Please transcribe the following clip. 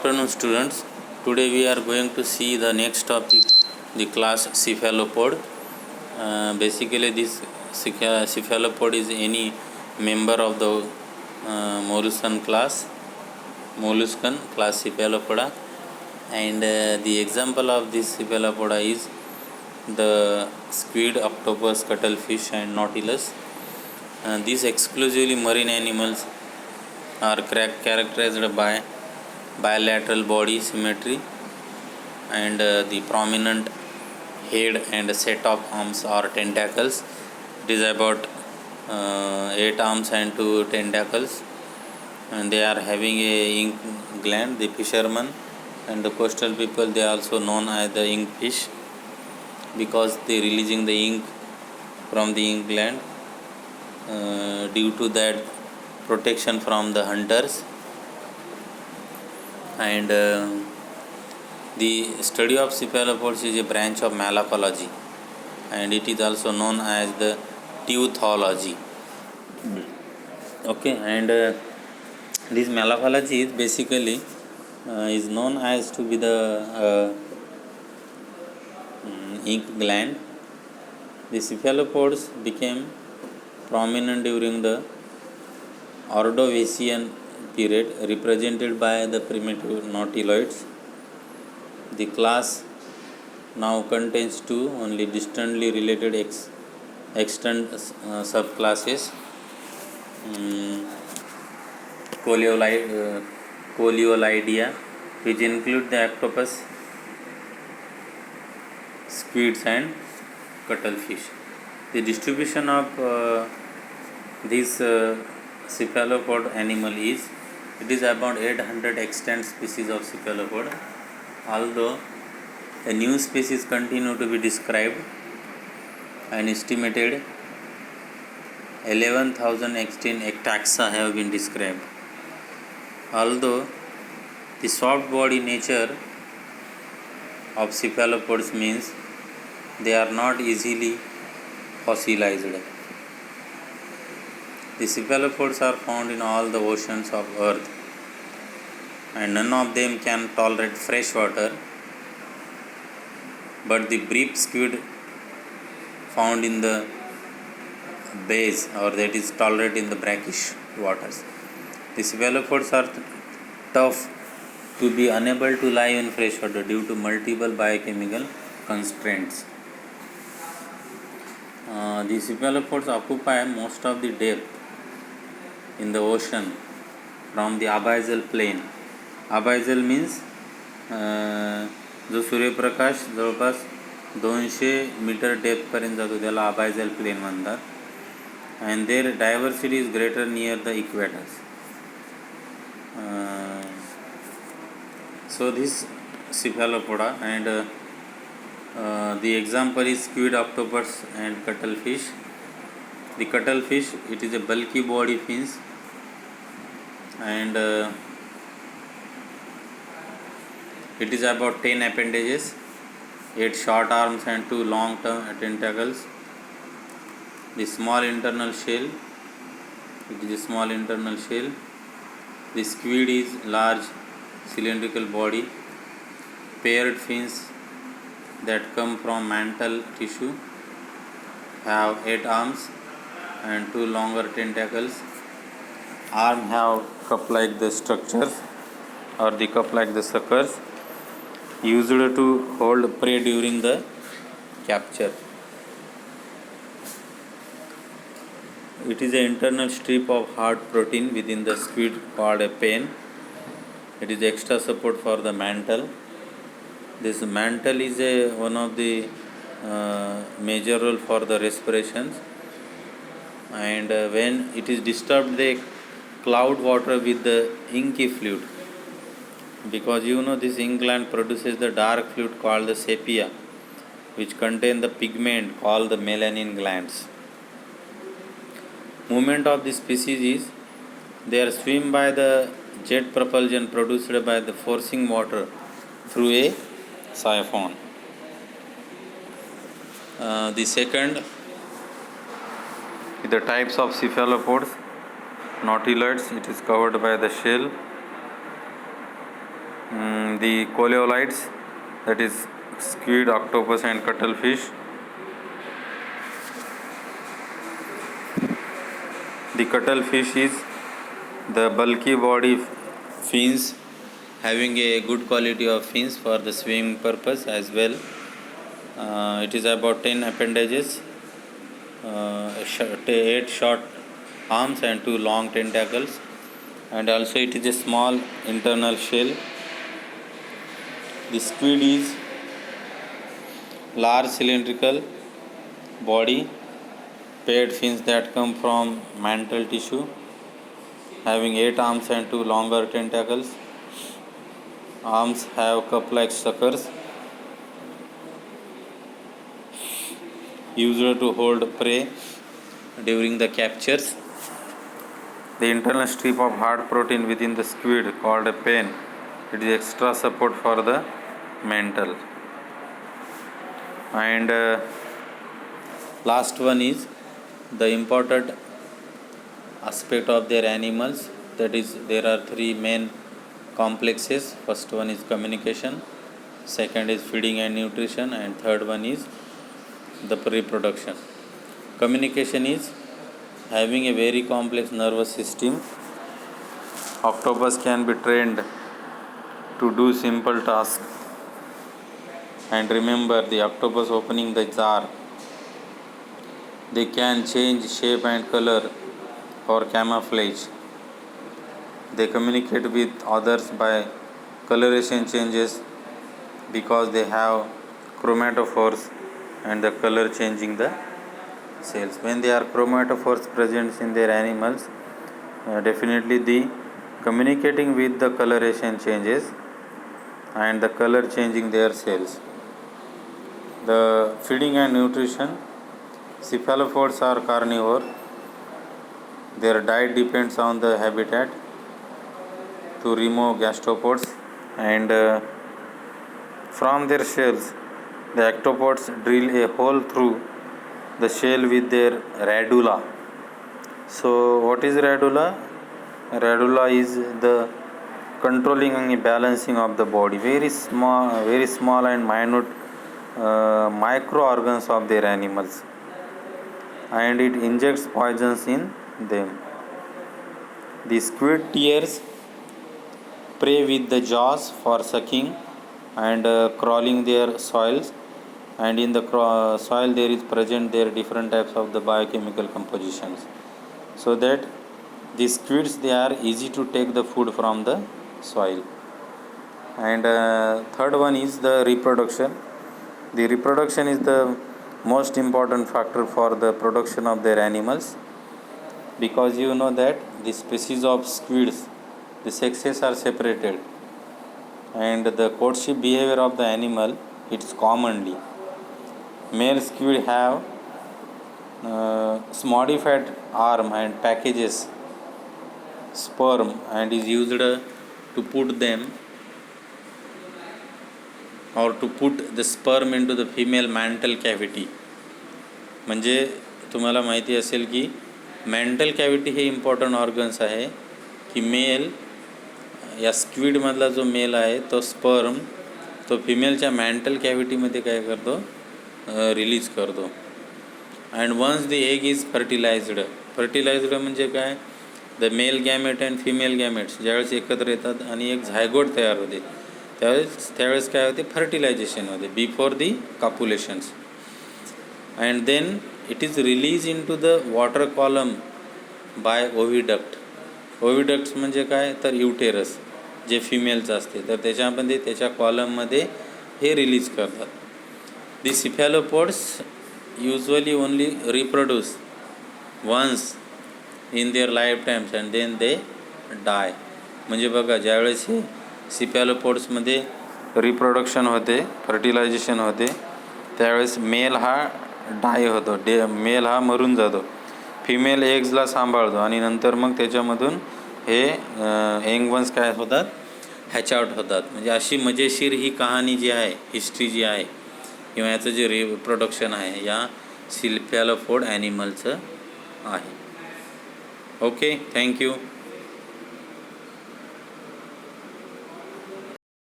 afternoon, students. Today we are going to see the next topic, the class cephalopod. Basically, this cephalopod is any member of the molluscan class cephalopoda, and the example of this cephalopoda is the squid, octopus, cuttlefish, and nautilus. These exclusively marine animals are characterized by bilateral body symmetry and the prominent head and set of arms or tentacles. It is about 8 arms and 2 tentacles, and they are having a ink gland. The fishermen and the coastal people, they are also known as the ink fish because they releasing the ink from the ink gland. Due to that protection from the hunters, and the study of cephalopods is a branch of malacology, and it is also known as the teuthology. Okay, and this malacology is basically is known as to be the ink gland. The cephalopods became prominent during the Ordovician period, represented by the primitive nautiloids. The class now contains 2 only distantly related extant subclasses, Coleolidea, which include the octopus, squids, and cuttlefish. The distribution of this cephalopod animal is, it is about 800 extant species of cephalopod, although a new species continue to be described. An estimated 11,000 extinct taxa have been described. Although the soft body nature of cephalopods means they are not easily fossilized. The cephalopods are found in all the oceans of earth, and none of them can tolerate fresh water, but the bream squid found in the bays, or that is tolerate in the brackish waters. The cephalopods are tough to be unable to live in fresh water due to multiple biochemical constraints. The cephalopods occupy most of the depth in the ocean from the abyssal plane. Abyssal means जो सूर्यप्रकाश जवळपास 200 metre डेप्थपर्यंत जातो त्याला abyssal plain म्हणतात, and there diversity is greater near the equators. So this cephalopoda, and the example is squid, octopus, and cuttlefish. The cuttlefish, it is a bulky body fins, and it is about 10 appendages, 8 short arms and 2 long tentacles. The small internal shell, it is a small internal shell. The squid is large cylindrical body, paired fins that come from mantle tissue, have 8 arms and 2 longer tentacles. Arm have cup-like the structures, or the cup-like the suckers, used to hold prey during the capture. It is an internal strip of hard protein within the squid called a pen. It is extra support for the mantle. This mantle is one of the major role for the respirations, and when it is disturbed, they cloud water with the inky fluid, because this ink gland produces the dark fluid called the sepia, which contain the pigment called the melanin glands. Movement of this species is, they are swim by the jet propulsion produced by the forcing water through a siphon. The second is the types of cephalopods. Nautiloids, it is covered by the shell. the coleolites, that is squid, octopus and cuttlefish. The cuttlefish is the bulky body fins having a good quality of fins for the swimming purpose as well. It is about 10 appendages, 8 short arms and 2 long tentacles, and also it is a small internal shell. The squid is large cylindrical body, paired fins that come from mantle tissue, having 8 arms and 2 longer tentacles. Arms have cup-like suckers used to hold prey during the captures. The internal strip of hard protein within the squid, called a pen, it is extra support for the mantle. And last one is the important aspect of their animals, that is there are 3 main complexes. First one is communication, second is feeding and nutrition, and third one is the reproduction. Communication is having a very complex nervous system. Octopus can be trained to do simple tasks. And remember, the octopus opening the jar, they can change shape and color for camouflage. They communicate with others by coloration changes because they have chromatophores and the color changing the cells. When there are chromatophores present in their animals, definitely the communicating with the coloration changes and the color changing their cells. The feeding and nutrition, cephalopods are carnivore. Their diet depends on the habitat to remove gastropods, and from their shells the octopods drill a hole through the shell with their radula. So what is radula? Radula is the controlling and balancing of the body, very small and minute micro organs of their animals, and it injects poisons in them. The squid tears prey with the jaws for sucking and crawling their soils, and in the soil there is present their different types of the biochemical compositions, so that the squids, they are easy to take the food from the soil. And third one is the reproduction. The reproduction is the most important factor for the production of their animals, because you know that the species of squids, the sexes are separated, and the courtship behavior of the animal, it's commonly male squid have modified arm and packages sperm and is used to put them or to put the sperm into the female mantle cavity. म्हणजे तुम्हाला माहिती असेल की mental cavity हे important organs आहे की mail या स्क्विडमधला जो mail आहे तो स्पर्म तो फिमेलच्या मेंटल कॅव्हिटीमध्ये काय करतो, रिलीज करतो. And once the egg is fertilised म्हणजे काय, the male gamete and female gametes ज्यावेळेस एकत्र येतात आणि एक झायगोट तयार होते, त्यावेळेस काय होते, फर्टिलायझेशन होते before the copulations. And then it is release in to the water column by oviduct. Oviducts म्हणजे काय, तर युटेरस जे फिमेलचं असते, तर त्याच्यामध्ये त्याच्या कॉलममध्ये हे रिलीज करतात. The cephalopods usually only reproduce once in their life times and then they die. म्हणजे बघा, ज्यावेळेस हे सिफॅलोपोड्समध्ये रिप्रोडक्शन होते, फर्टिलायझेशन होते, त्यावेळेस मेल हा डाय होतो, मेल हा मरून जातो, फिमेल एग्जला सांभाळतो आणि नंतर मग त्याच्यामधून हे यंग वन्स काय होतात, हॅच आउट होतात. म्हणजे अशी मजेशीर ही कहाणी जी आहे, हिस्ट्री जी आहे किंवा याचं जे रिप्रोडक्शन आहे या सिफॅलोपोड ॲनिमलचं आहे. Okay, thank you.